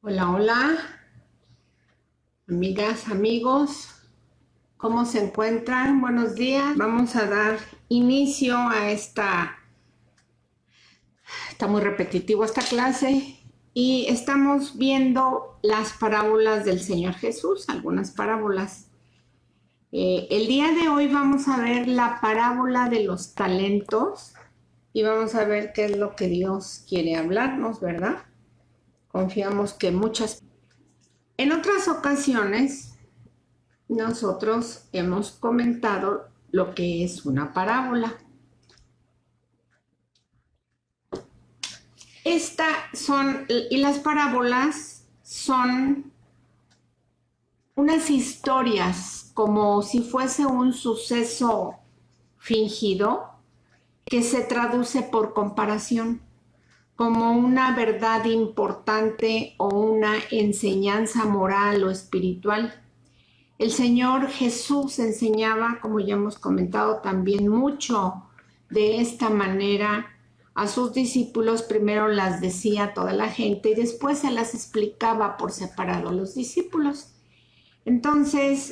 Hola, hola, amigas, amigos, ¿cómo se encuentran? Buenos días. Vamos a dar inicio a está muy repetitivo esta clase y estamos viendo las parábolas del Señor Jesús, algunas parábolas. El día de hoy vamos a ver la parábola de los talentos y vamos a ver qué es lo que Dios quiere hablarnos, ¿verdad? Confiamos que En otras ocasiones, nosotros hemos comentado lo que es una parábola. Las parábolas son unas historias como si fuese un suceso fingido que se traduce por comparación como una verdad importante o una enseñanza moral o espiritual. El Señor Jesús enseñaba, como ya hemos comentado también, mucho de esta manera a sus discípulos. Primero las decía a toda la gente y después se las explicaba por separado a los discípulos. Entonces,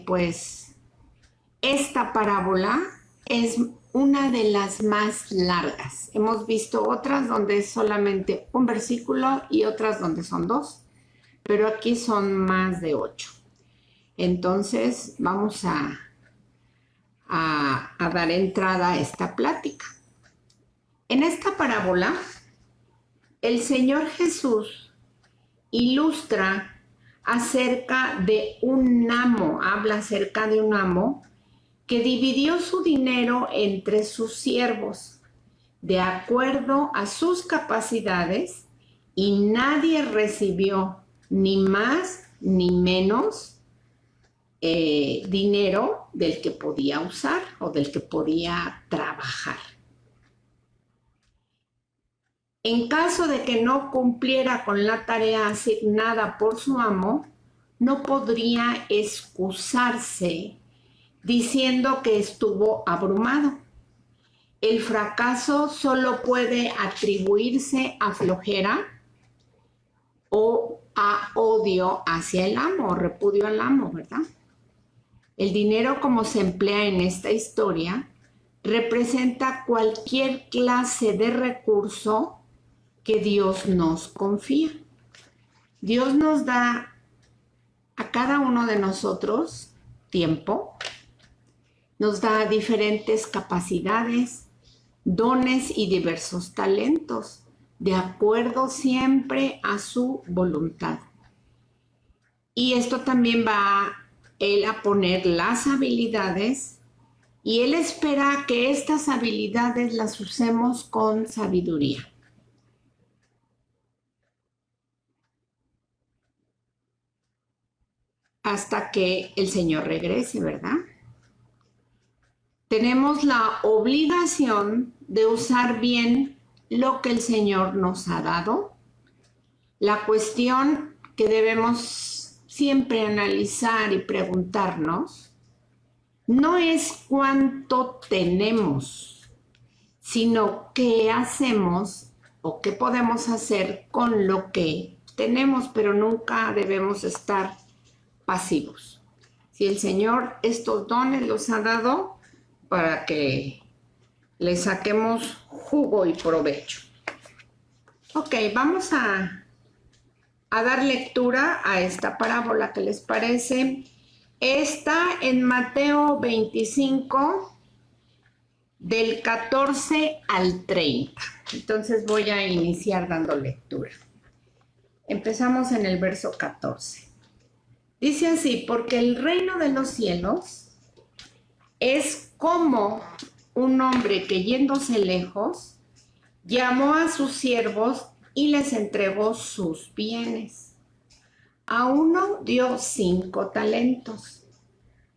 pues, esta parábola es una de las más largas. Hemos visto otras donde es solamente un versículo y otras donde son dos, pero aquí son más de 8. Entonces vamos a dar entrada a esta plática. En esta parábola, el Señor Jesús ilustra acerca de un amo, habla acerca de un amo que dividió su dinero entre sus siervos de acuerdo a sus capacidades y nadie recibió ni más ni menos dinero del que podía usar o del que podía trabajar. En caso de que no cumpliera con la tarea asignada por su amo, no podría excusarse diciendo que estuvo abrumado. El fracaso solo puede atribuirse a flojera o a odio hacia el amo, o repudio al amo, ¿verdad? El dinero, como se emplea en esta historia, representa cualquier clase de recurso que Dios nos confía. Dios nos da a cada uno de nosotros tiempo, nos da diferentes capacidades, dones y diversos talentos, de acuerdo siempre a su voluntad. Y esto también va Él a poner las habilidades y Él espera que estas habilidades las usemos con sabiduría. Hasta que el Señor regrese, ¿verdad? Tenemos la obligación de usar bien lo que el Señor nos ha dado. La cuestión que debemos siempre analizar y preguntarnos no es cuánto tenemos, sino qué hacemos o qué podemos hacer con lo que tenemos, pero nunca debemos estar pasivos. Si el Señor estos dones los ha dado para que le saquemos jugo y provecho. Ok, vamos a dar lectura a esta parábola. ¿Qué les parece? Está en Mateo 25, del 14 al 30. Entonces voy a iniciar dando lectura. Empezamos en el verso 14. Dice así: porque el reino de los cielos es como un hombre que, yéndose lejos, llamó a sus siervos y les entregó sus bienes. A uno dio 5 talentos,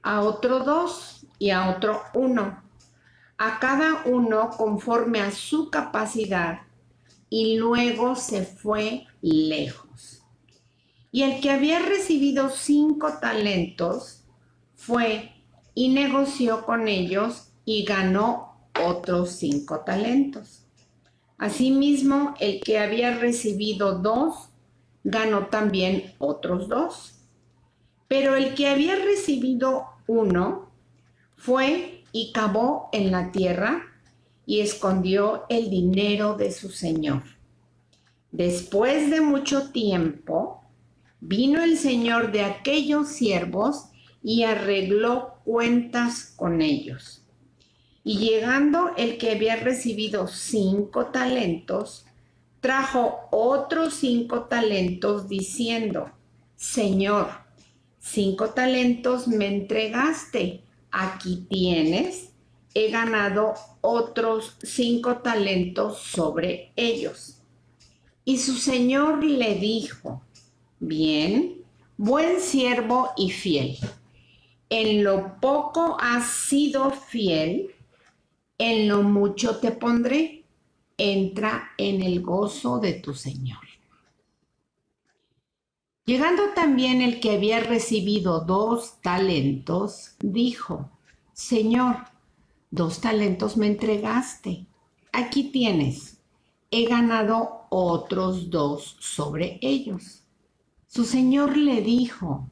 a otro 2 y a otro 1, a cada uno conforme a su capacidad, y luego se fue lejos. Y el que había recibido 5 talentos fue y negoció con ellos y ganó otros 5 talentos. Asimismo, el que había recibido 2 ganó también otros 2. Pero el que había recibido 1 fue y cavó en la tierra y escondió el dinero de su señor. Después de mucho tiempo, vino el señor de aquellos siervos y arregló cuentas con ellos. Y llegando el que había recibido 5 talentos, trajo otros 5 talentos diciendo: Señor, 5 talentos me entregaste, aquí tienes, he ganado otros 5 talentos sobre ellos. Y su señor le dijo: Bien, buen siervo y fiel. En lo poco has sido fiel, en lo mucho te pondré. Entra en el gozo de tu señor. Llegando también el que había recibido 2 talentos, dijo: Señor, 2 talentos me entregaste. Aquí tienes, he ganado otros 2 sobre ellos. Su señor le dijo: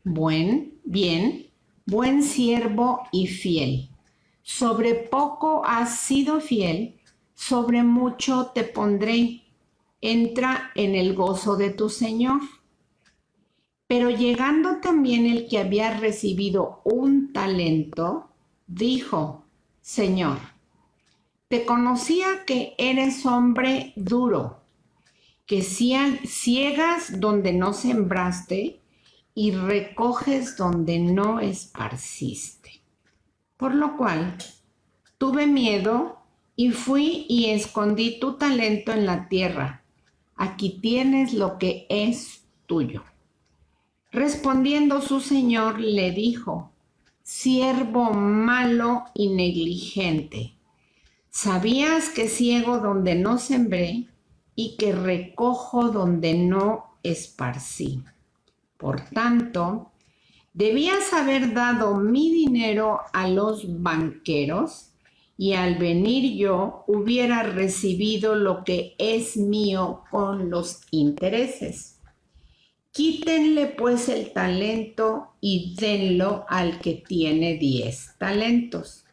Bien, buen siervo y fiel. Sobre poco has sido fiel, sobre mucho te pondré. Entra en el gozo de tu señor. Pero llegando también el que había recibido 1 talento, dijo: Señor, te conocía que eres hombre duro, que ciegas donde no sembraste y recoges donde no esparciste. Por lo cual tuve miedo y fui y escondí tu talento en la tierra. Aquí tienes lo que es tuyo. Respondiendo su señor le dijo: Siervo malo y negligente, ¿sabías que ciego donde no sembré y que recojo donde no esparcí? Por tanto, debías haber dado mi dinero a los banqueros y al venir yo hubiera recibido lo que es mío con los intereses. Quítenle pues el talento y denlo al que tiene 10 talentos,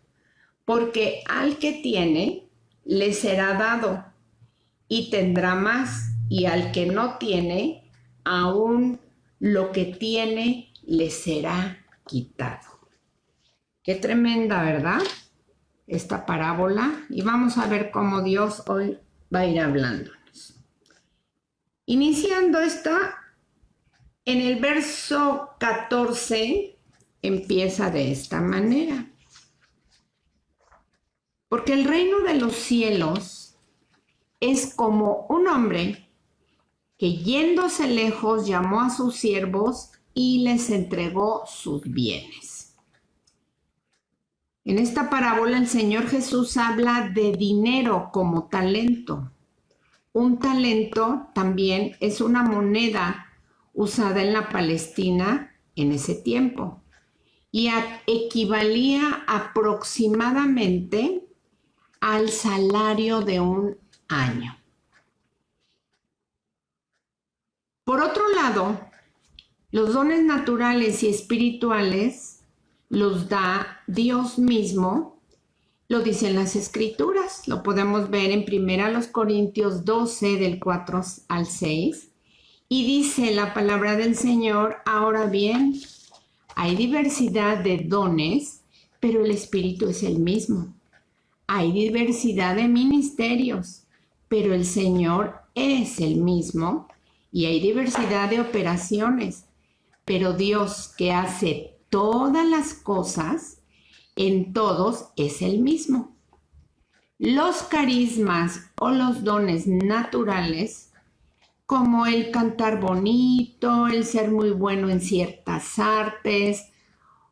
porque al que tiene le será dado y tendrá más, y al que no tiene, aún lo que tiene le será quitado. Qué tremenda, ¿verdad? Esta parábola. Y vamos a ver cómo Dios hoy va a ir hablándonos. Iniciando esta, en el verso 14 empieza de esta manera. Porque el reino de los cielos es como un hombre que yéndose lejos llamó a sus siervos y les entregó sus bienes. En esta parábola el Señor Jesús habla de dinero como talento. Un talento también es una moneda usada en la Palestina en ese tiempo y equivalía aproximadamente al salario de un año. Por otro lado, los dones naturales y espirituales los da Dios mismo, lo dicen las Escrituras, lo podemos ver en 1 Corintios 12 del 4 al 6. Y dice la palabra del Señor: ahora bien, hay diversidad de dones, pero el Espíritu es el mismo. Hay diversidad de ministerios, pero el Señor es el mismo. Y hay diversidad de operaciones, pero Dios, que hace todas las cosas, en todos es el mismo. Los carismas o los dones naturales, como el cantar bonito, el ser muy bueno en ciertas artes,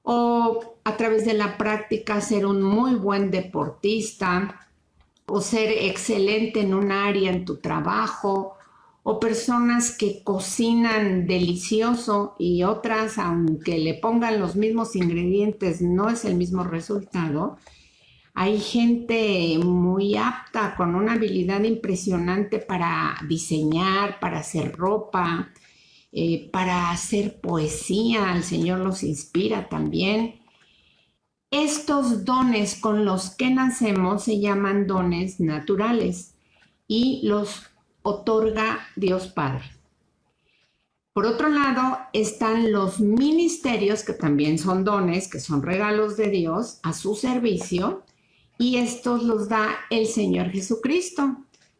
o a través de la práctica ser un muy buen deportista, o ser excelente en un área en tu trabajo, o personas que cocinan delicioso y otras, aunque le pongan los mismos ingredientes, no es el mismo resultado. Hay gente muy apta, con una habilidad impresionante para diseñar, para hacer ropa, para hacer poesía. El Señor los inspira también. Estos dones con los que nacemos se llaman dones naturales y los otorga Dios Padre. Por otro lado, están los ministerios, que también son dones, que son regalos de Dios a su servicio, y estos los da el Señor Jesucristo.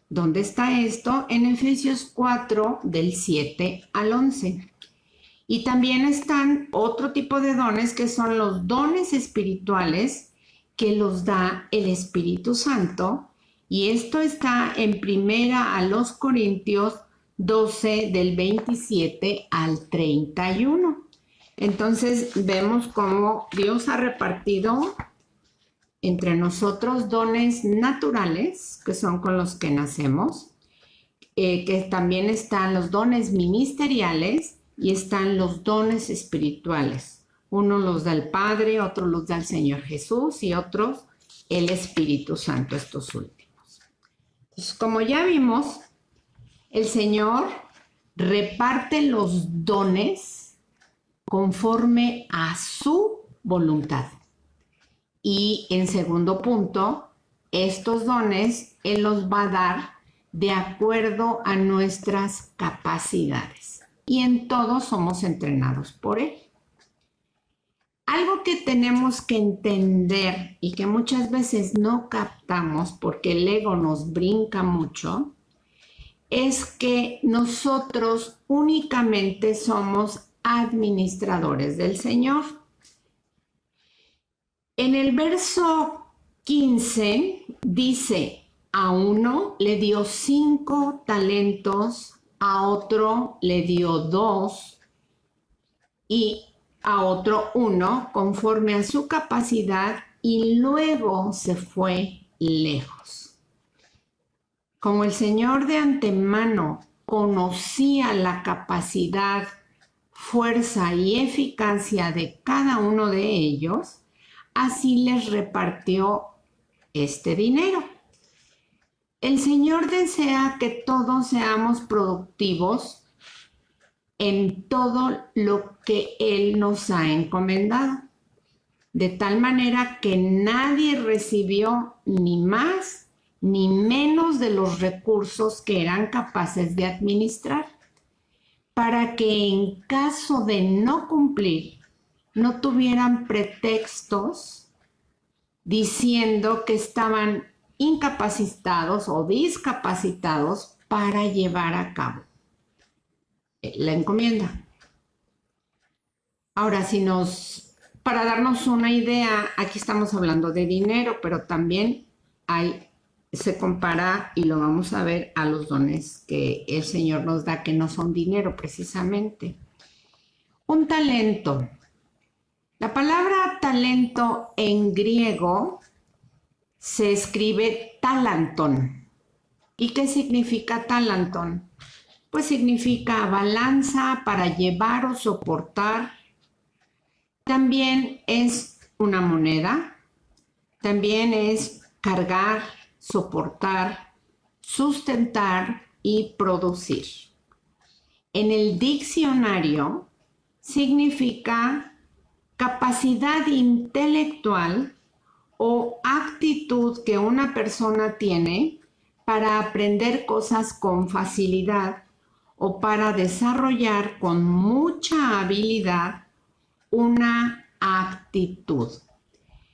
¿Dónde está esto? En Efesios 4, del 7 al 11. Y también están otro tipo de dones, que son los dones espirituales, que los da el Espíritu Santo. Y esto está en 1 Corintios 12, del 27 al 31. Entonces vemos cómo Dios ha repartido entre nosotros dones naturales, que son con los que nacemos, que también están los dones ministeriales y están los dones espirituales. Uno los da el Padre, otro los da el Señor Jesús y otros el Espíritu Santo, estos últimos. Entonces, como ya vimos, el Señor reparte los dones conforme a su voluntad. Y en segundo punto, estos dones Él los va a dar de acuerdo a nuestras capacidades. Y en todo somos entrenados por Él. Algo que tenemos que entender y que muchas veces no captamos porque el ego nos brinca mucho, es que nosotros únicamente somos administradores del Señor. En el verso 15 dice, a uno le dio 5 talentos, a otro le dio 2 y a otro 1, conforme a su capacidad, y luego se fue lejos. Como el Señor de antemano conocía la capacidad, fuerza y eficacia de cada uno de ellos, así les repartió este dinero. El Señor desea que todos seamos productivos en todo lo que Él nos ha encomendado, de tal manera que nadie recibió ni más ni menos de los recursos que eran capaces de administrar, para que en caso de no cumplir, no tuvieran pretextos diciendo que estaban incapacitados o discapacitados para llevar a cabo la encomienda. Ahora, para darnos una idea, aquí estamos hablando de dinero, pero también se compara, y lo vamos a ver, a los dones que el Señor nos da, que no son dinero precisamente. Un talento. La palabra talento en griego se escribe talanton. ¿Y qué significa talanton? Pues significa balanza para llevar o soportar. También es una moneda. También es cargar, soportar, sustentar y producir. En el diccionario significa capacidad intelectual o actitud que una persona tiene para aprender cosas con facilidad o para desarrollar con mucha habilidad una actitud.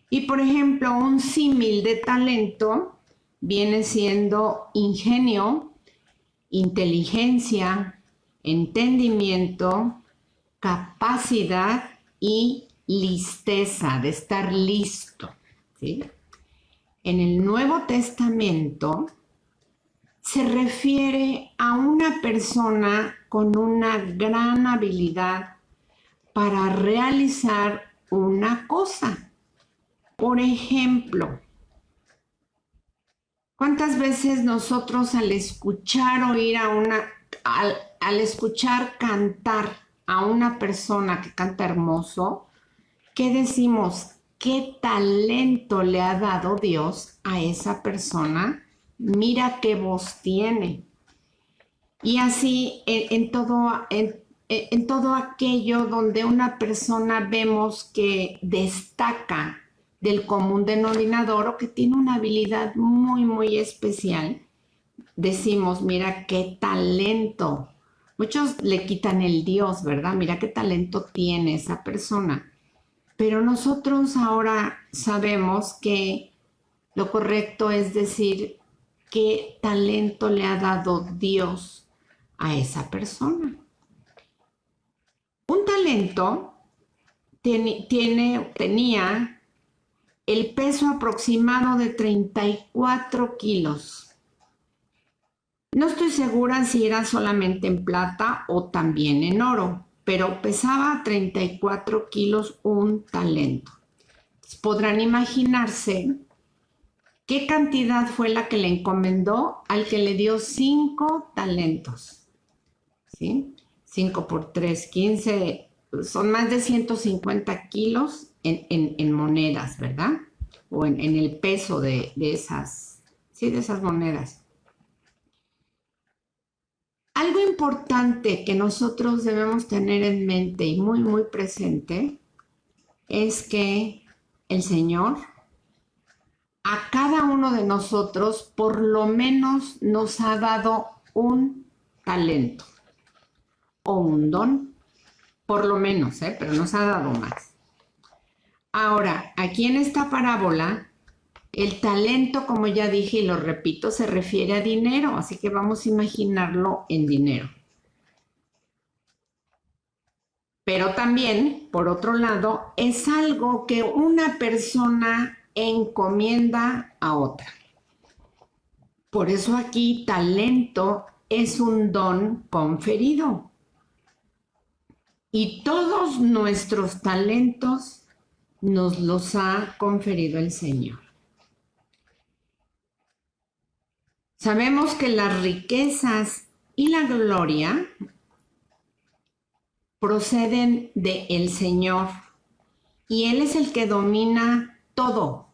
Y por ejemplo, un símil de talento viene siendo ingenio, inteligencia, entendimiento, capacidad y listeza, de estar listo, ¿sí? En el Nuevo Testamento se refiere a una persona con una gran habilidad para realizar una cosa. Por ejemplo, ¿cuántas veces nosotros al escuchar cantar a una persona que canta hermoso, qué decimos? qué talento le ha dado Dios a esa persona. Mira qué voz tiene. Y así en todo aquello donde una persona vemos que destaca del común denominador o que tiene una habilidad muy, muy especial, decimos, mira qué talento. Muchos le quitan el Dios, ¿verdad? Mira qué talento tiene esa persona. Pero nosotros ahora sabemos que lo correcto es decir qué talento le ha dado Dios a esa persona. Un talento tenía el peso aproximado de 34 kilos. No estoy segura si era solamente en plata o también en oro, pero pesaba 34 kilos un talento. Podrán imaginarse qué cantidad fue la que le encomendó al que le dio 5 talentos. ¿Sí? 5 por 3, 15, son más de 150 kilos en monedas, ¿verdad? O en el peso de esas monedas. Algo importante que nosotros debemos tener en mente y muy, muy presente es que el Señor a cada uno de nosotros por lo menos nos ha dado un talento o un don, por lo menos, pero nos ha dado más. Ahora, aquí en esta parábola, el talento, como ya dije y lo repito, se refiere a dinero, así que vamos a imaginarlo en dinero. Pero también, por otro lado, es algo que una persona encomienda a otra. Por eso aquí talento es un don conferido. Y todos nuestros talentos nos los ha conferido el Señor. Sabemos que las riquezas y la gloria proceden del Señor y Él es el que domina todo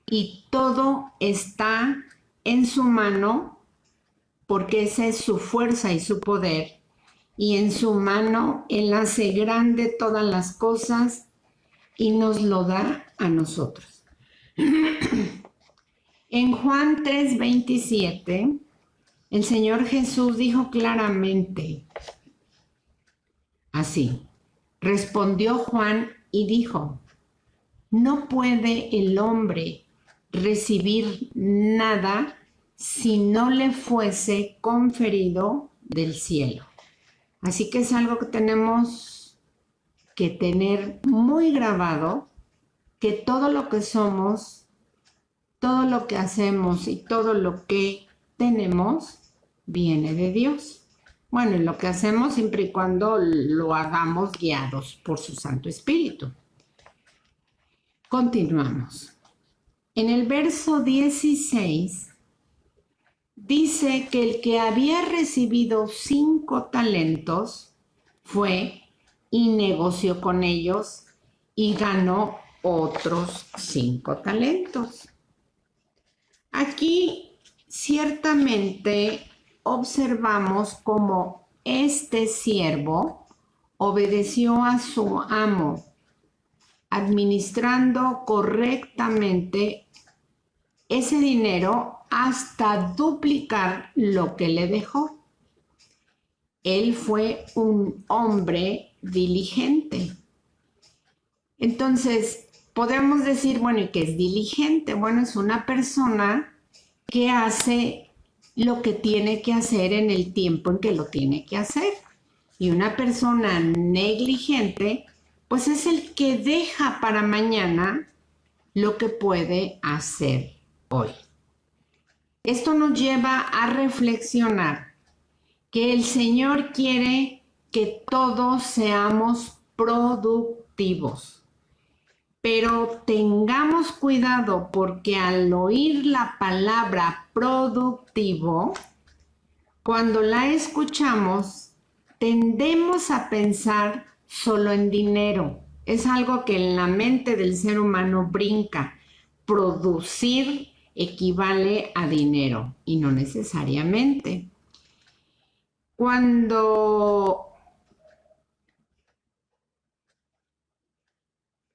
y todo está en su mano porque esa es su fuerza y su poder y en su mano Él hace grande todas las cosas y nos lo da a nosotros. En Juan 3:27, el Señor Jesús dijo claramente así, respondió Juan y dijo, no puede el hombre recibir nada si no le fuese conferido del cielo. Así que es algo que tenemos que tener muy grabado, que todo lo que somos, todo lo que hacemos y todo lo que tenemos viene de Dios. Bueno, y lo que hacemos siempre y cuando lo hagamos guiados por su Santo Espíritu. Continuamos. En el verso 16 dice que el que había recibido 5 talentos fue y negoció con ellos y ganó otros 5 talentos. Aquí ciertamente observamos cómo este siervo obedeció a su amo, administrando correctamente ese dinero hasta duplicar lo que le dejó. Él fue un hombre diligente. Entonces, podemos decir, bueno, ¿y qué es diligente? Bueno, es una persona que hace lo que tiene que hacer en el tiempo en que lo tiene que hacer. Y una persona negligente, pues es el que deja para mañana lo que puede hacer hoy. Esto nos lleva a reflexionar que el Señor quiere que todos seamos productivos. Pero tengamos cuidado porque al oír la palabra productivo, cuando la escuchamos, tendemos a pensar solo en dinero. Es algo que en la mente del ser humano brinca. Producir equivale a dinero y no necesariamente. Cuando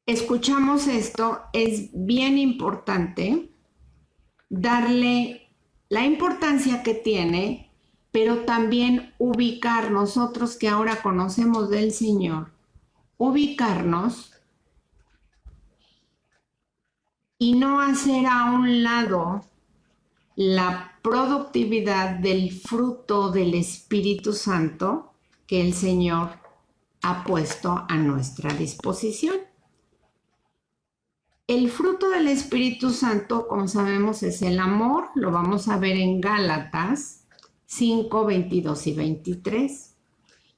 escuchamos esto, es bien importante darle la importancia que tiene, pero también ubicar nosotros que ahora conocemos del Señor, ubicarnos y no hacer a un lado la productividad del fruto del Espíritu Santo que el Señor ha puesto a nuestra disposición. El fruto del Espíritu Santo, como sabemos, es el amor. Lo vamos a ver en Gálatas 5, 22 y 23.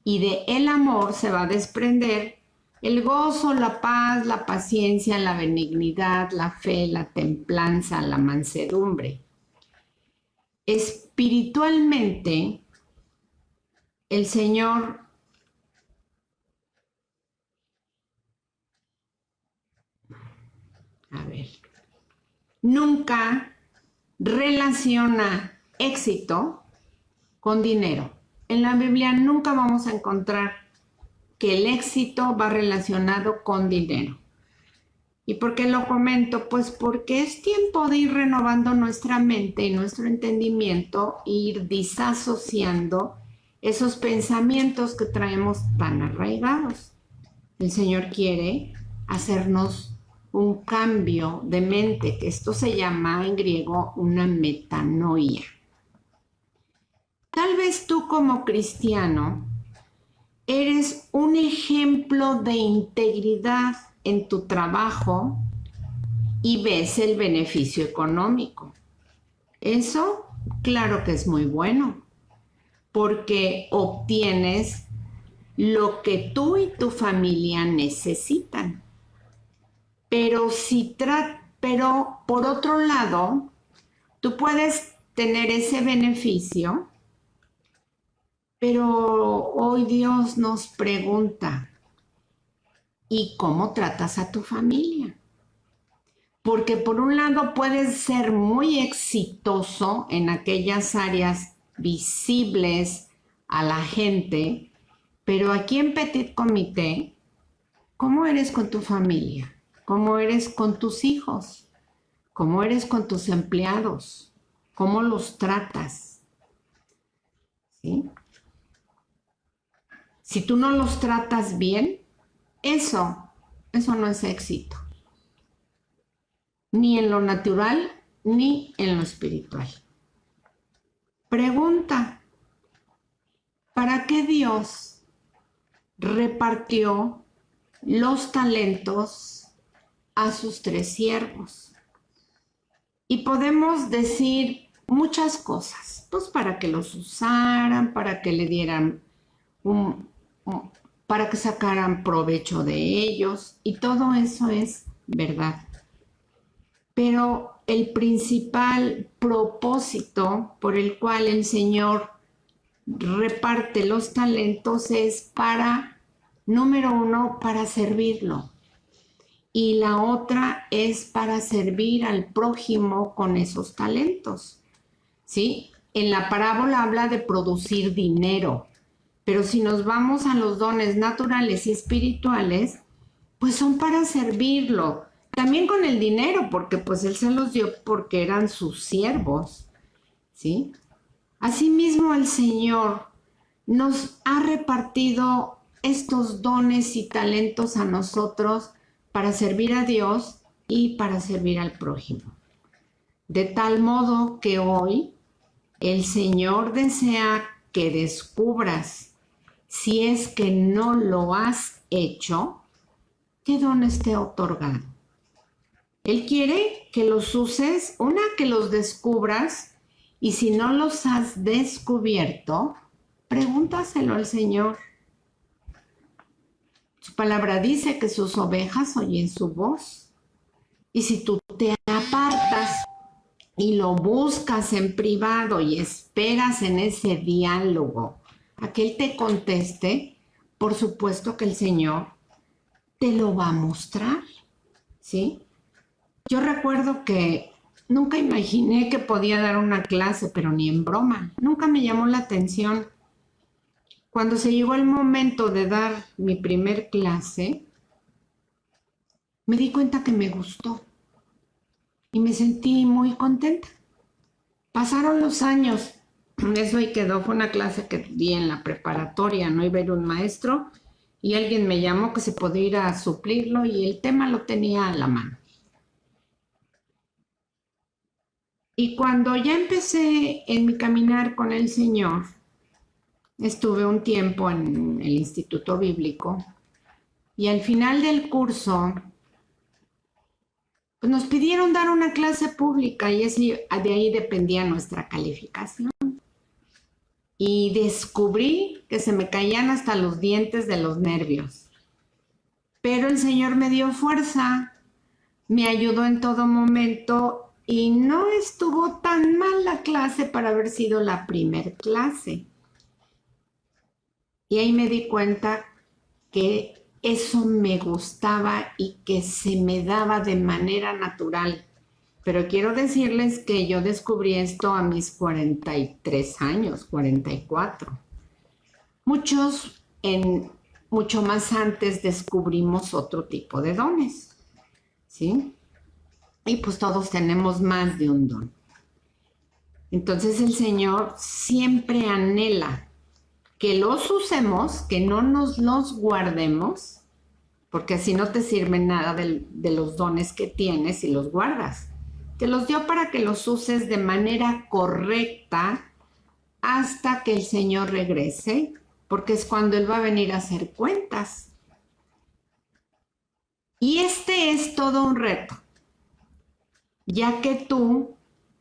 Y de el amor se va a desprender el gozo, la paz, la paciencia, la benignidad, la fe, la templanza, la mansedumbre. Espiritualmente, el Señor nunca relaciona éxito con dinero. En la Biblia nunca vamos a encontrar que el éxito va relacionado con dinero. ¿Y por qué lo comento? Pues porque es tiempo de ir renovando nuestra mente y nuestro entendimiento e ir disasociando esos pensamientos que traemos tan arraigados. El Señor quiere hacernos un cambio de mente, que esto se llama en griego una metanoia. Tal vez tú como cristiano eres un ejemplo de integridad en tu trabajo y ves el beneficio económico. Eso, claro que es muy bueno, porque obtienes lo que tú y tu familia necesitan. Pero por otro lado, tú puedes tener ese beneficio, pero hoy Dios nos pregunta, ¿y cómo tratas a tu familia? Porque por un lado puedes ser muy exitoso en aquellas áreas visibles a la gente, pero aquí en Petit Comité, ¿cómo eres con tu familia? ¿Cómo eres con tus hijos? ¿Cómo eres con tus empleados? ¿Cómo los tratas? ¿Sí? Si tú no los tratas bien, eso no es éxito. Ni en lo natural, ni en lo espiritual. Pregunta, ¿para qué Dios repartió los talentos a sus 3 siervos? Y podemos decir muchas cosas, pues para que los usaran, para que le dieran para que sacaran provecho de ellos, y todo eso es verdad. Pero el principal propósito por el cual el Señor reparte los talentos es para, número 1, para servirlo. Y la otra es para servir al prójimo con esos talentos, ¿sí? En la parábola habla de producir dinero, pero si nos vamos a los dones naturales y espirituales, pues son para servirlo. También con el dinero, porque pues Él se los dio porque eran sus siervos, ¿sí? Asimismo, el Señor nos ha repartido estos dones y talentos a nosotros para servir a Dios y para servir al prójimo. De tal modo que hoy el Señor desea que descubras, si es que no lo has hecho, qué dones te ha otorgado. Él quiere que los uses, que los descubras, y si no los has descubierto, pregúntaselo al Señor. Su palabra dice que sus ovejas oyen su voz. Y si tú te apartas y lo buscas en privado y esperas en ese diálogo a que Él te conteste, por supuesto que el Señor te lo va a mostrar, ¿sí? Yo recuerdo que nunca imaginé que podía dar una clase, pero ni en broma. Nunca me llamó la atención. Cuando se llegó el momento de dar mi primer clase, me di cuenta que me gustó y me sentí muy contenta. Pasaron los años, eso ahí quedó, fue una clase que di en la preparatoria, no iba a ir un maestro y alguien me llamó que se podía ir a suplirlo y el tema lo tenía a la mano. Y cuando ya empecé en mi caminar con el Señor, estuve un tiempo en el Instituto Bíblico y al final del curso pues nos pidieron dar una clase pública y de ahí dependía nuestra calificación. Y descubrí que se me caían hasta los dientes de los nervios. Pero el Señor me dio fuerza, me ayudó en todo momento y no estuvo tan mal la clase para haber sido la primer clase. Y ahí me di cuenta que eso me gustaba y que se me daba de manera natural. Pero quiero decirles que yo descubrí esto a mis 43 años, 44. Muchos mucho más antes descubrimos otro tipo de dones, ¿sí? Y pues todos tenemos más de un don. Entonces el Señor siempre anhela que los usemos, que no nos los guardemos, porque así no te sirve nada de los dones que tienes y los guardas. Te los dio para que los uses de manera correcta hasta que el Señor regrese, porque es cuando Él va a venir a hacer cuentas. Y este es todo un reto, ya que tú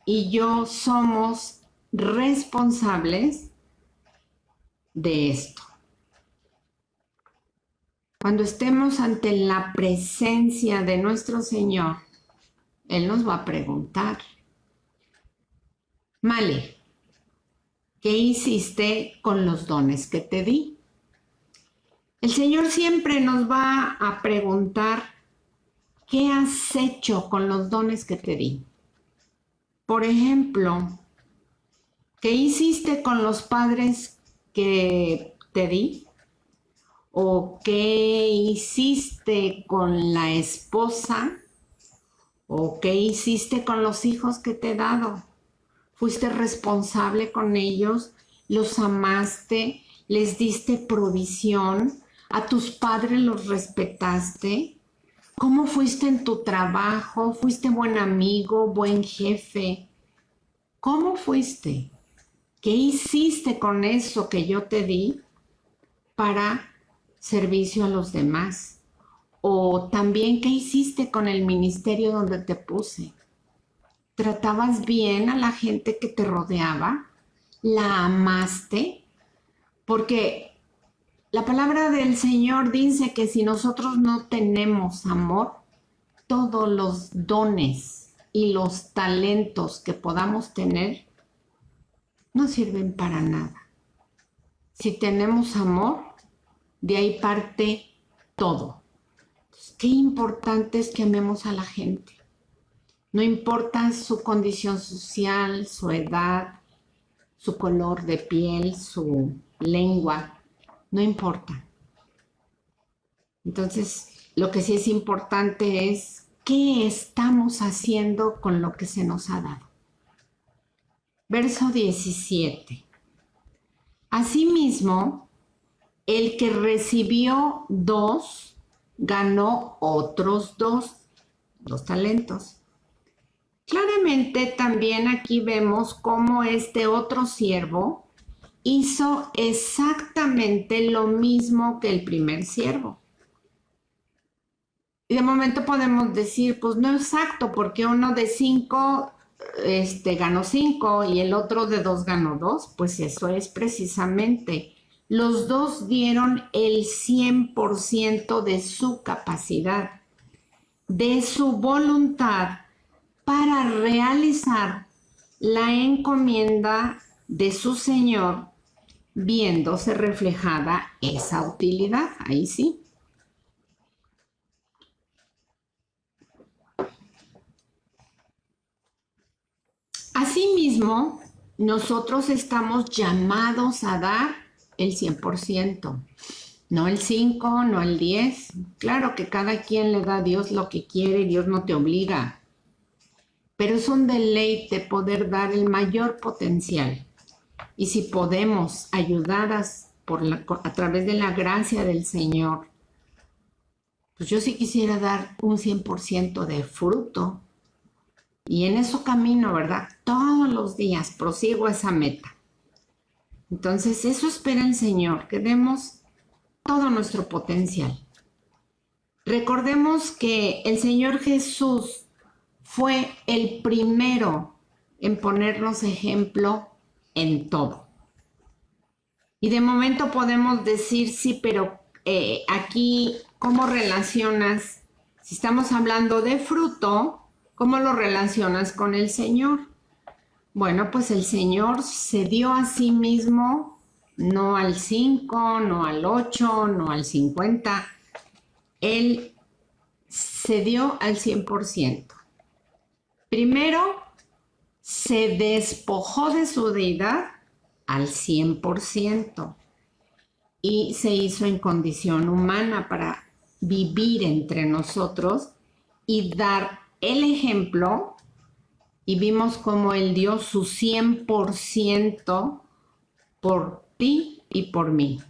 y yo somos responsables de esto. Cuando estemos ante la presencia de nuestro Señor, Él nos va a preguntar, Male, ¿qué hiciste con los dones que te di? El Señor siempre nos va a preguntar, ¿qué has hecho con los dones que te di? Por ejemplo, ¿qué hiciste con los padres que te di? ¿O qué hiciste con la esposa? ¿O qué hiciste con los hijos que te he dado? ¿Fuiste responsable con ellos? ¿Los amaste? ¿Les diste provisión? ¿A tus padres los respetaste? ¿Cómo fuiste en tu trabajo? ¿Fuiste buen amigo, buen jefe? ¿Cómo fuiste? ¿Qué hiciste con eso que yo te di para servicio a los demás? O también, ¿qué hiciste con el ministerio donde te puse? ¿Tratabas bien a la gente que te rodeaba? ¿La amaste? Porque la palabra del Señor dice que si nosotros no tenemos amor, todos los dones y los talentos que podamos tener no sirven para nada. Si tenemos amor, de ahí parte todo. Entonces, qué importante es que amemos a la gente. No importa su condición social, su edad, su color de piel, su lengua, no importa. Entonces, lo que sí es importante es qué estamos haciendo con lo que se nos ha dado. Verso 17. Asimismo, el que recibió 2, ganó otros 2 talentos. Claramente también aquí vemos cómo este otro siervo hizo exactamente lo mismo que el primer siervo. Y de momento podemos decir, pues no exacto, porque uno de 5 ganó 5 y el otro de 2 ganó 2. Pues eso es precisamente, los dos dieron el 100% de su capacidad, de su voluntad, para realizar la encomienda de su Señor, viéndose reflejada esa utilidad. Ahí sí. Asimismo, nosotros estamos llamados a dar el 100%, no el 5, no el 10. Claro que cada quien le da a Dios lo que quiere, Dios no te obliga, pero es un deleite poder dar el mayor potencial. Y si podemos ayudar a través de la gracia del Señor, pues yo sí quisiera dar un 100% de fruto. Y en eso camino, ¿verdad? Todos los días prosigo esa meta. Entonces, eso espera el Señor, que demos todo nuestro potencial. Recordemos que el Señor Jesús fue el primero en ponernos ejemplo en todo. Y de momento podemos decir, sí, pero aquí, ¿cómo relacionas? Si estamos hablando de fruto, ¿cómo lo relacionas con el Señor? Bueno, pues el Señor se dio a sí mismo, no al 5, no al 8, no al 50. Él se dio al 100%. Primero, se despojó de su deidad al 100% y se hizo en condición humana para vivir entre nosotros y dar el ejemplo, y vimos cómo Él dio su 100% por ti y por mí,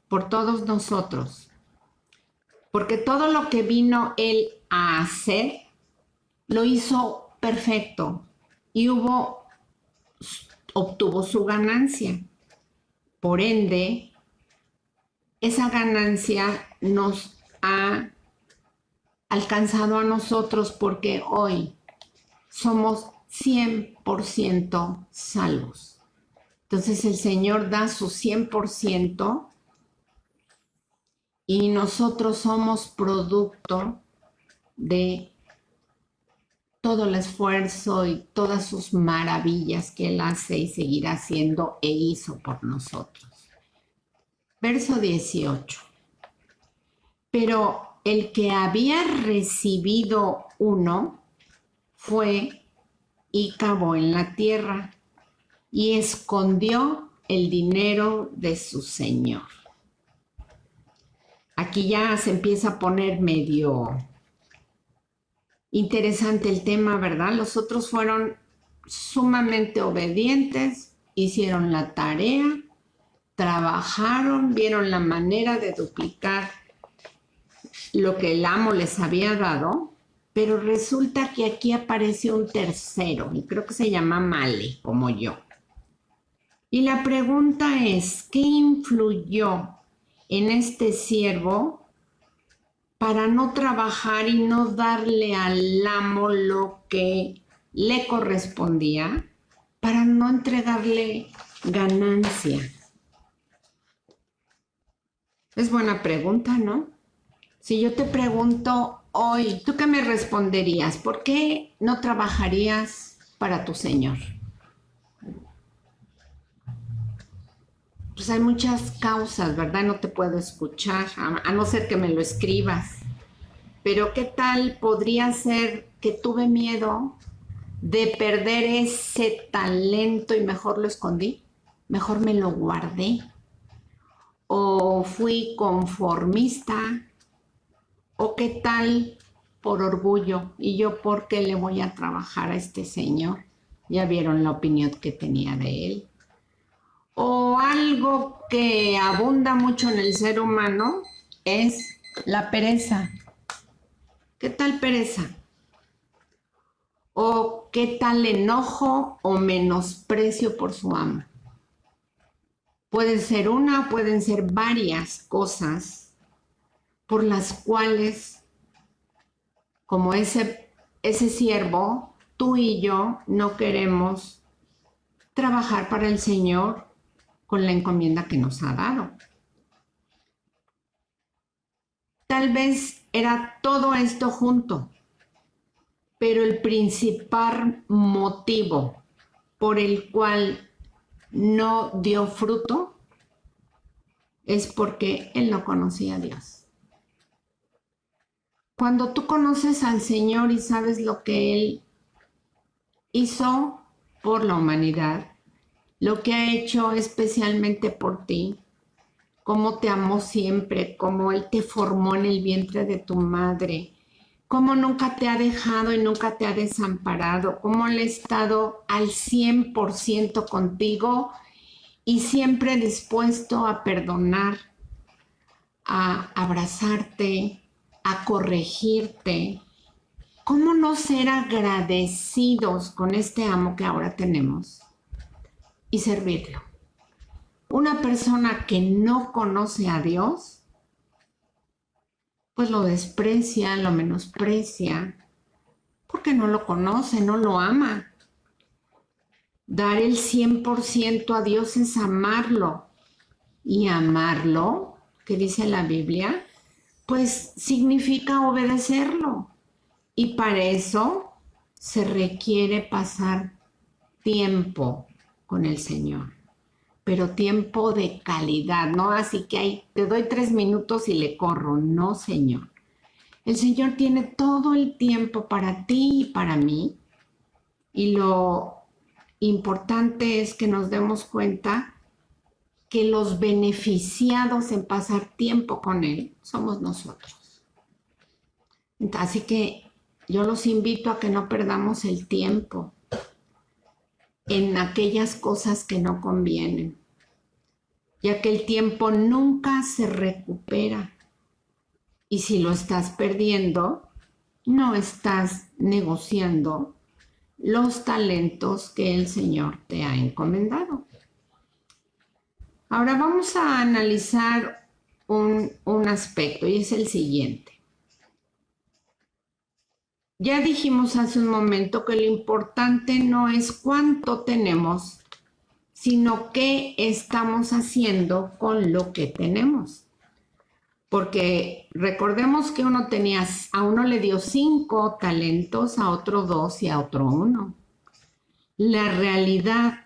por todos nosotros. Porque todo lo que vino Él a hacer, lo hizo perfecto y obtuvo su ganancia. Por ende, esa ganancia nos ha alcanzado a nosotros porque hoy somos 100% salvos. Entonces el Señor da su 100% y nosotros somos producto de todo el esfuerzo y todas sus maravillas que Él hace y seguirá haciendo e hizo por nosotros. Verso 18. Pero el que había recibido uno fue y cavó en la tierra y escondió el dinero de su señor. Aquí ya se empieza a poner medio interesante el tema, ¿verdad? Los otros fueron sumamente obedientes, hicieron la tarea, trabajaron, vieron la manera de duplicar lo que el amo les había dado, pero resulta que aquí aparece un tercero, y creo que se llama Male, como yo. Y la pregunta es, ¿qué influyó en este siervo para no trabajar y no darle al amo lo que le correspondía, para no entregarle ganancia? Es buena pregunta, ¿no? Si yo te pregunto hoy, ¿tú qué me responderías? ¿Por qué no trabajarías para tu Señor? Pues hay muchas causas, ¿verdad? No te puedo escuchar, a no ser que me lo escribas. Pero ¿qué tal podría ser que tuve miedo de perder ese talento y mejor lo escondí? Mejor me lo guardé. ¿O fui conformista? ¿O qué tal por orgullo? ¿Y yo por qué le voy a trabajar a este señor? Ya vieron la opinión que tenía de él. O algo que abunda mucho en el ser humano es la pereza. ¿Qué tal pereza? ¿O qué tal enojo o menosprecio por su amo? Puede ser una, pueden ser varias cosas por las cuales, como ese siervo, tú y yo no queremos trabajar para el Señor con la encomienda que nos ha dado. Tal vez era todo esto junto, pero el principal motivo por el cual no dio fruto es porque él no conocía a Dios. Cuando tú conoces al Señor y sabes lo que Él hizo por la humanidad, lo que ha hecho especialmente por ti, cómo te amó siempre, cómo Él te formó en el vientre de tu madre, cómo nunca te ha dejado y nunca te ha desamparado, cómo Él ha estado al 100% contigo y siempre dispuesto a perdonar, a abrazarte, a corregirte. ¿Cómo no ser agradecidos con este amo que ahora tenemos y servirlo? Una persona que no conoce a Dios, pues lo desprecia, lo menosprecia, porque no lo conoce, no lo ama. Dar el 100% a Dios es amarlo. Y amarlo, que dice la Biblia, pues significa obedecerlo. Y para eso se requiere pasar tiempo con el Señor, pero tiempo de calidad, ¿no? Así que te doy 3 minutos y le corro. No, Señor. El Señor tiene todo el tiempo para ti y para mí. Y lo importante es que nos demos cuenta que los beneficiados en pasar tiempo con Él somos nosotros. Así que yo los invito a que no perdamos el tiempo en aquellas cosas que no convienen, ya que el tiempo nunca se recupera. Y si lo estás perdiendo, no estás negociando los talentos que el Señor te ha encomendado. Ahora vamos a analizar un aspecto y es el siguiente. Ya dijimos hace un momento que lo importante no es cuánto tenemos, sino qué estamos haciendo con lo que tenemos. Porque recordemos que a uno le dio 5 talentos, a otro 2 y a otro 1. La realidad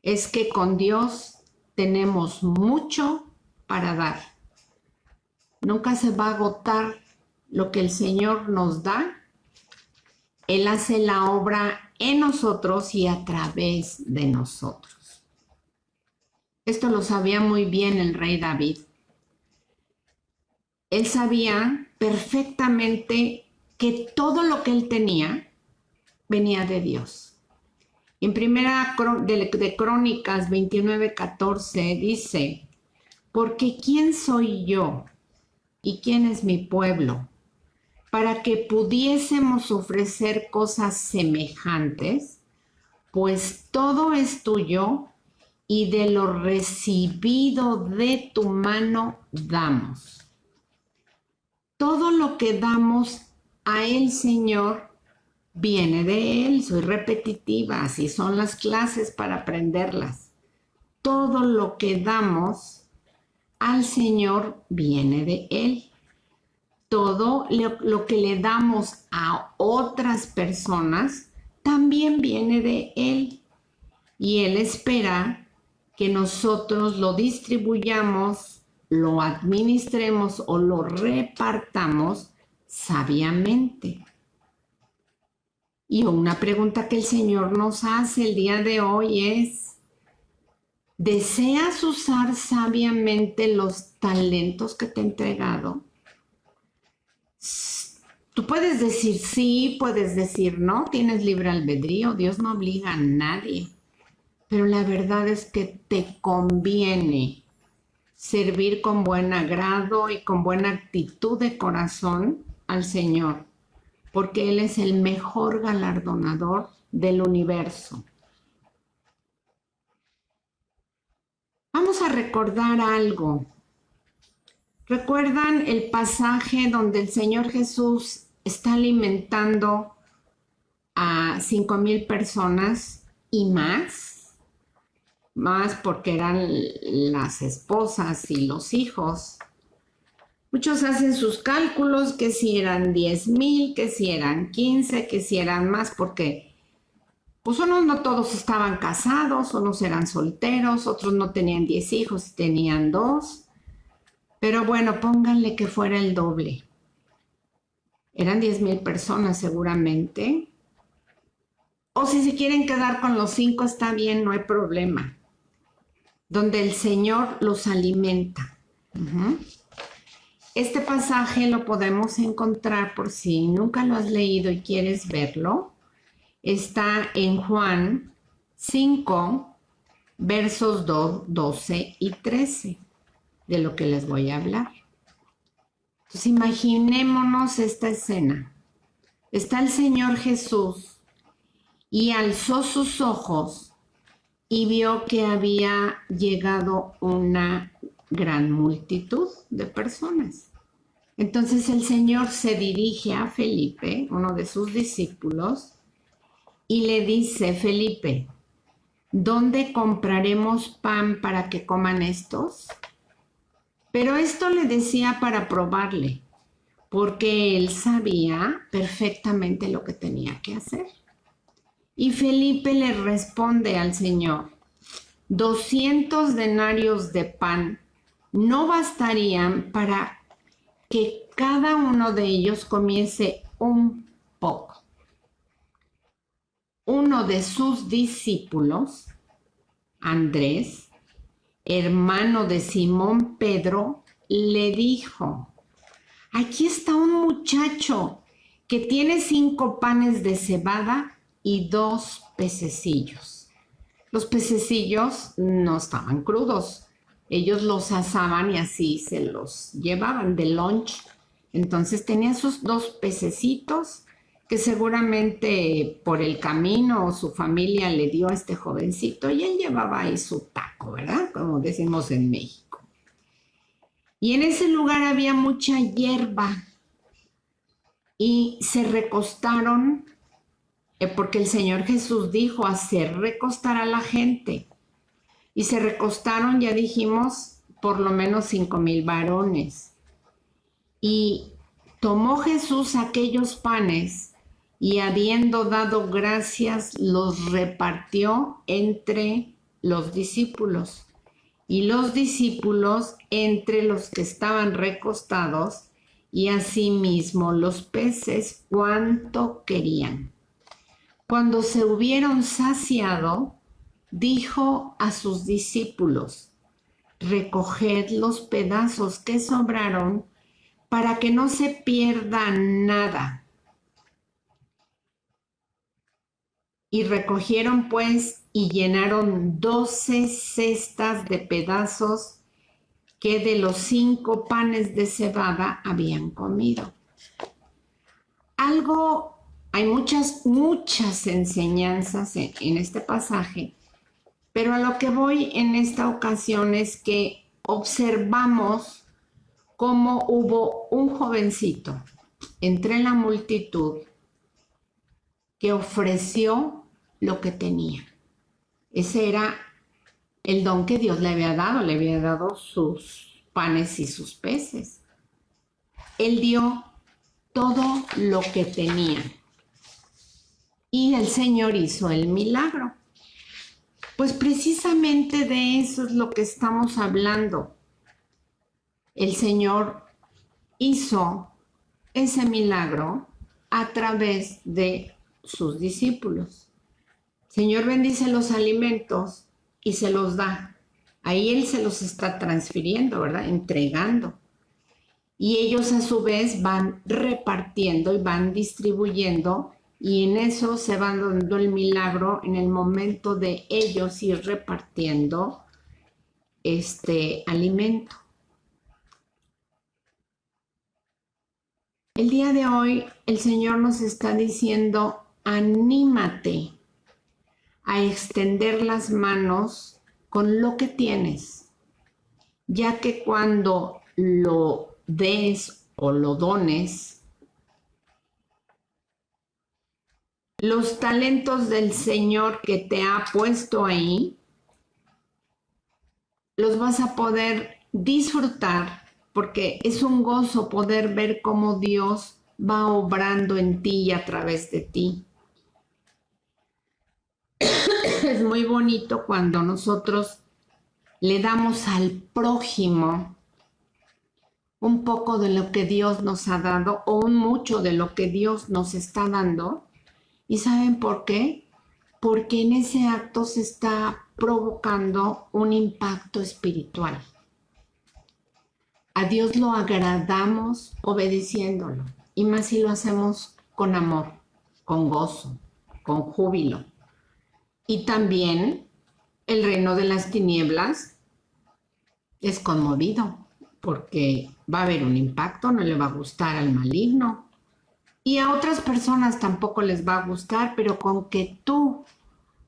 es que con Dios tenemos mucho para dar. Nunca se va a agotar lo que el Señor nos da. Él hace la obra en nosotros y a través de nosotros. Esto lo sabía muy bien el rey David. Él sabía perfectamente que todo lo que él tenía venía de Dios. En primera de Crónicas 29:14 dice, porque ¿quién soy yo y quién es mi pueblo para que pudiésemos ofrecer cosas semejantes? Pues todo es tuyo y de lo recibido de tu mano damos. Todo lo que damos a el Señor viene de Él. Soy repetitiva, así son las clases para aprenderlas. Todo lo que damos al Señor viene de Él. Todo lo que le damos a otras personas también viene de Él. Y Él espera que nosotros lo distribuyamos, lo administremos o lo repartamos sabiamente. Y una pregunta que el Señor nos hace el día de hoy es, ¿deseas usar sabiamente los talentos que te he entregado? Tú puedes decir sí, puedes decir no, tienes libre albedrío, Dios no obliga a nadie. Pero la verdad es que te conviene servir con buen agrado y con buena actitud de corazón al Señor, porque Él es el mejor galardonador del universo. Vamos a recordar algo. ¿Recuerdan el pasaje donde el Señor Jesús está alimentando a 5,000 personas y más? Más porque eran las esposas y los hijos. Muchos hacen sus cálculos, que si eran 10,000, que si eran 15, que si eran más, porque pues unos no todos estaban casados, unos eran solteros, otros no tenían 10 hijos y tenían 2. Pero bueno, pónganle que fuera el doble. Eran 10,000 personas seguramente. O si se quieren quedar con los 5 está bien, no hay problema. Donde el Señor los alimenta. Este pasaje lo podemos encontrar, por si nunca lo has leído y quieres verlo. Está en Juan 5, versos 12 y 13, de lo que les voy a hablar. Entonces imaginémonos esta escena. Está el Señor Jesús y alzó sus ojos y vio que había llegado una gran multitud de personas. Entonces el Señor se dirige a Felipe, uno de sus discípulos, y le dice: Felipe, ¿dónde compraremos pan para que coman estos? Pero esto le decía para probarle, porque él sabía perfectamente lo que tenía que hacer. Y Felipe le responde al Señor: 200 denarios de pan no bastarían para que cada uno de ellos comiese un poco. Uno de sus discípulos, Andrés, hermano de Simón Pedro, le dijo: aquí está un muchacho que tiene 5 panes de cebada y 2 pececillos. Los pececillos no estaban crudos, ellos los asaban y así se los llevaban de lunch. Entonces tenía sus 2 pececitos que seguramente por el camino su familia le dio a este jovencito y él llevaba ahí su taco, ¿verdad? Como decimos en México. Y en ese lugar había mucha hierba y se recostaron, porque el Señor Jesús dijo hacer recostar a la gente. Y se recostaron, ya dijimos, por lo menos 5,000 varones. Y tomó Jesús aquellos panes y habiendo dado gracias, los repartió entre los discípulos. Y los discípulos entre los que estaban recostados, y asimismo los peces cuanto querían. Cuando se hubieron saciado, dijo a sus discípulos: recoged los pedazos que sobraron para que no se pierda nada. Y recogieron pues y llenaron 12 cestas de pedazos que de los 5 panes de cebada habían comido. Hay muchas enseñanzas en este pasaje, pero a lo que voy en esta ocasión es que observamos cómo hubo un jovencito entre la multitud que ofreció lo que tenía. Ese era el don que Dios le había dado sus panes y sus peces. Él dio todo lo que tenía y el Señor hizo el milagro. Pues precisamente de eso es lo que estamos hablando. El Señor hizo ese milagro a través de sus discípulos. El Señor bendice los alimentos y se los da. Ahí Él se los está transfiriendo, ¿verdad? Entregando. Y ellos a su vez van repartiendo y van distribuyendo, y en eso se va dando el milagro en el momento de ellos ir repartiendo este alimento. El día de hoy el Señor nos está diciendo: anímate a extender las manos con lo que tienes, ya que cuando lo des o lo dones, los talentos del Señor que te ha puesto ahí, los vas a poder disfrutar, porque es un gozo poder ver cómo Dios va obrando en ti y a través de ti. Es muy bonito cuando nosotros le damos al prójimo un poco de lo que Dios nos ha dado o un mucho de lo que Dios nos está dando. ¿Y saben por qué? porque en ese acto se está provocando un impacto espiritual. A Dios lo agradamos obedeciéndolo, y más si lo hacemos con amor, con gozo, con júbilo. Y también el reino de las tinieblas es conmovido, porque va a haber un impacto, no le va a gustar al maligno. Y a otras personas tampoco les va a gustar, pero con que tú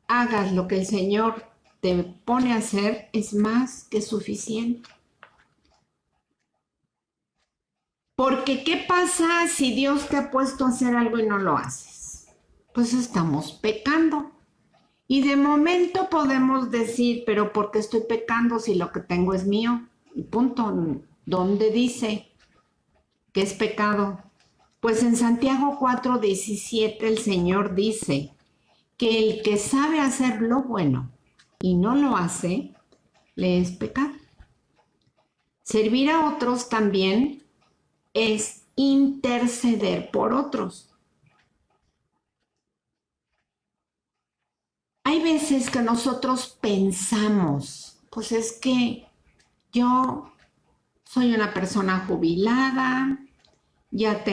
hagas lo que el Señor te pone a hacer es más que suficiente. Porque ¿qué pasa si Dios te ha puesto a hacer algo y no lo haces? Pues estamos pecando. Y de momento podemos decir, pero ¿por qué estoy pecando si lo que tengo es mío? Y punto. ¿Dónde dice que es pecado? Pues en Santiago 4:17 el Señor dice que el que sabe hacer lo bueno y no lo hace, le es pecado. Servir a otros también es interceder por otros. Hay veces que nosotros pensamos, pues es que yo soy una persona jubilada, ya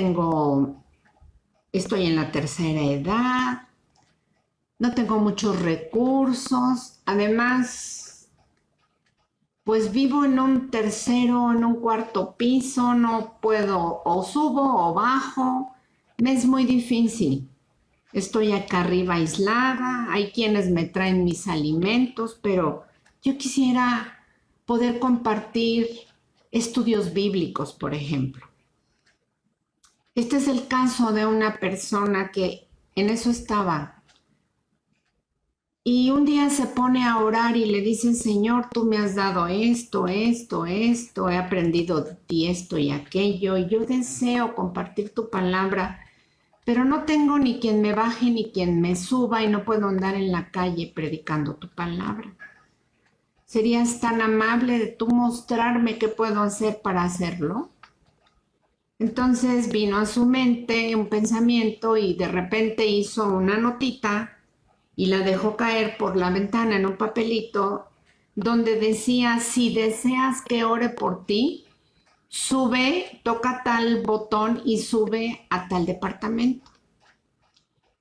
estoy en la tercera edad, no tengo muchos recursos, además, pues vivo en un tercero, en un cuarto piso, no puedo, o subo o bajo, me es muy difícil. Estoy acá arriba aislada, hay quienes me traen mis alimentos, pero yo quisiera poder compartir estudios bíblicos, por ejemplo. Este es el caso de una persona que en eso estaba. Y un día se pone a orar y le dice, Señor, tú me has dado esto, he aprendido de ti esto y aquello, y yo deseo compartir tu palabra, pero no tengo ni quien me baje ni quien me suba y no puedo andar en la calle predicando tu palabra. ¿Serías tan amable de tú mostrarme qué puedo hacer para hacerlo? Entonces vino a su mente un pensamiento y de repente hizo una notita y la dejó caer por la ventana en un papelito donde decía, si deseas que ore por ti, sube, toca tal botón y sube a tal departamento.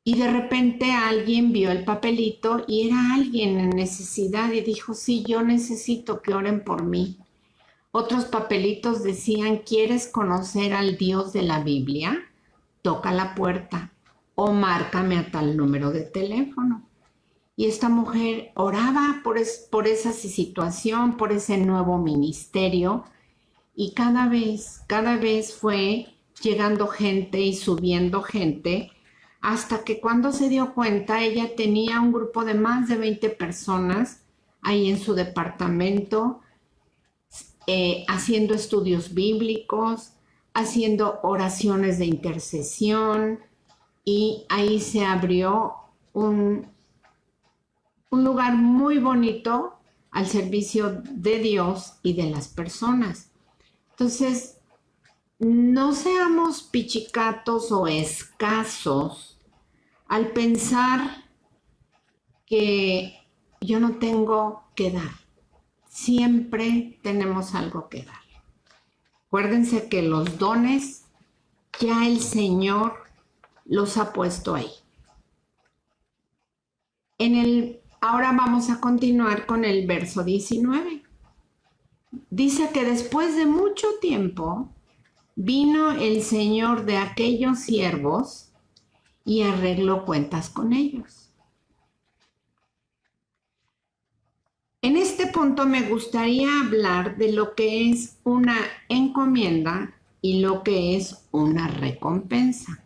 Y de repente alguien vio el papelito y era alguien en necesidad y dijo, sí, yo necesito que oren por mí. Otros papelitos decían, ¿quieres conocer al Dios de la Biblia? Toca la puerta o márcame a tal número de teléfono. Y esta mujer oraba por esa situación, por ese nuevo ministerio, y cada vez fue llegando gente y subiendo gente, hasta que cuando se dio cuenta, ella tenía un grupo de más de 20 personas ahí en su departamento, haciendo estudios bíblicos, haciendo oraciones de intercesión, y ahí se abrió un lugar muy bonito al servicio de Dios y de las personas. Entonces, no seamos pichicatos o escasos al pensar que yo no tengo que dar. Siempre tenemos algo que dar. Acuérdense que los dones ya el Señor los ha puesto ahí. Ahora vamos a continuar con el verso 19. Dice que después de mucho tiempo vino el Señor de aquellos siervos y arregló cuentas con ellos. En este punto me gustaría hablar de lo que es una encomienda y lo que es una recompensa.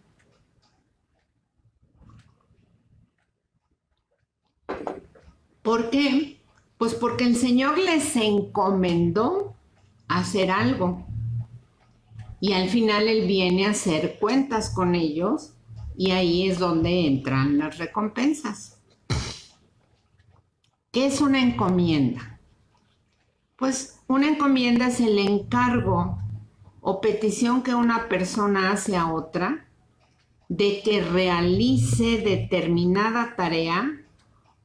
¿Por qué? Pues porque el Señor les encomendó hacer algo y al final Él viene a hacer cuentas con ellos y ahí es donde entran las recompensas. ¿Qué es una encomienda? Pues una encomienda es el encargo o petición que una persona hace a otra de que realice determinada tarea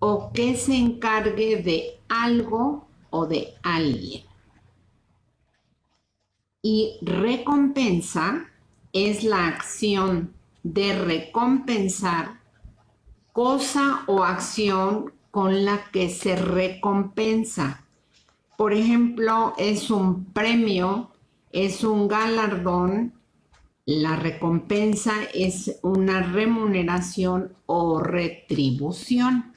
o que se encargue de algo o de alguien. Y recompensa es la acción de recompensar cosa o acción con la que se recompensa. Por ejemplo, es un premio, es un galardón, la recompensa es una remuneración o retribución.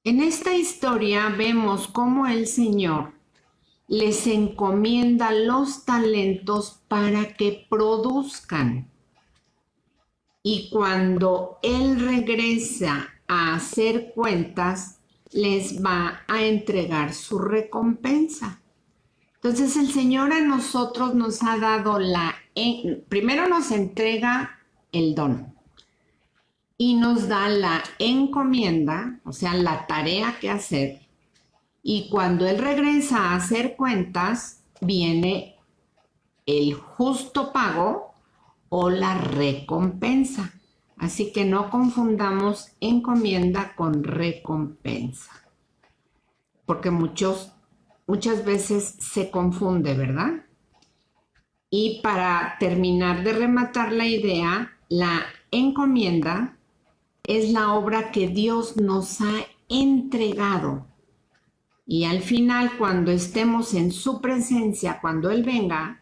En esta historia vemos cómo el Señor les encomienda los talentos para que produzcan. Y cuando Él regresa a hacer cuentas, les va a entregar su recompensa. Entonces el Señor a nosotros nos ha dado primero nos entrega el don y nos da la encomienda, o sea, la tarea que hacer. Y cuando Él regresa a hacer cuentas, viene el justo pago o la recompensa. Así que no confundamos encomienda con recompensa, porque muchas veces se confunde, ¿verdad? Y para terminar de rematar la idea, la encomienda es la obra que Dios nos ha entregado. Y al final, cuando estemos en su presencia, cuando Él venga,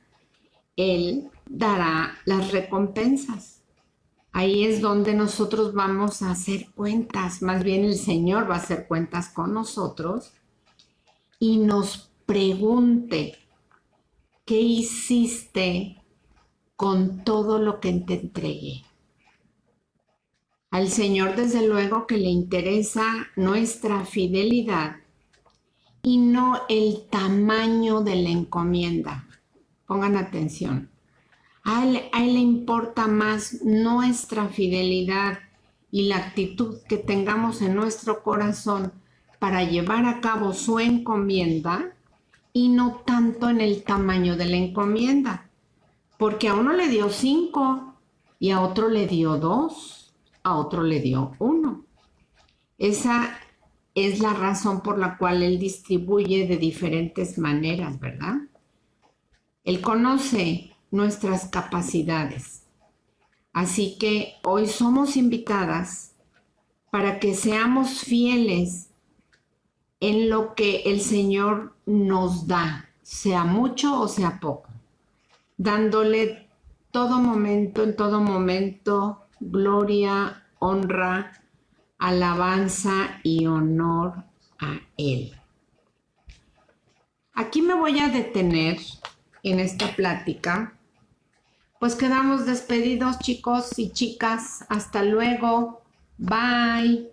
Él dará las recompensas. Ahí es donde nosotros vamos a hacer cuentas, más bien el Señor va a hacer cuentas con nosotros y nos pregunte, ¿qué hiciste con todo lo que te entregué? Al Señor, desde luego, que le interesa nuestra fidelidad y no el tamaño de la encomienda. Pongan atención. A él le importa más nuestra fidelidad y la actitud que tengamos en nuestro corazón para llevar a cabo su encomienda y no tanto en el tamaño de la encomienda. Porque a uno le dio 5 y a otro le dio 2, a otro le dio 1. Esa es la razón por la cual Él distribuye de diferentes maneras, ¿verdad? Él conoce nuestras capacidades. Así que hoy somos invitadas para que seamos fieles en lo que el Señor nos da, sea mucho o sea poco, dándole en todo momento, gloria, honra, alabanza y honor a Él. Aquí me voy a detener en esta plática. Pues quedamos despedidos, chicos y chicas. Hasta luego. Bye.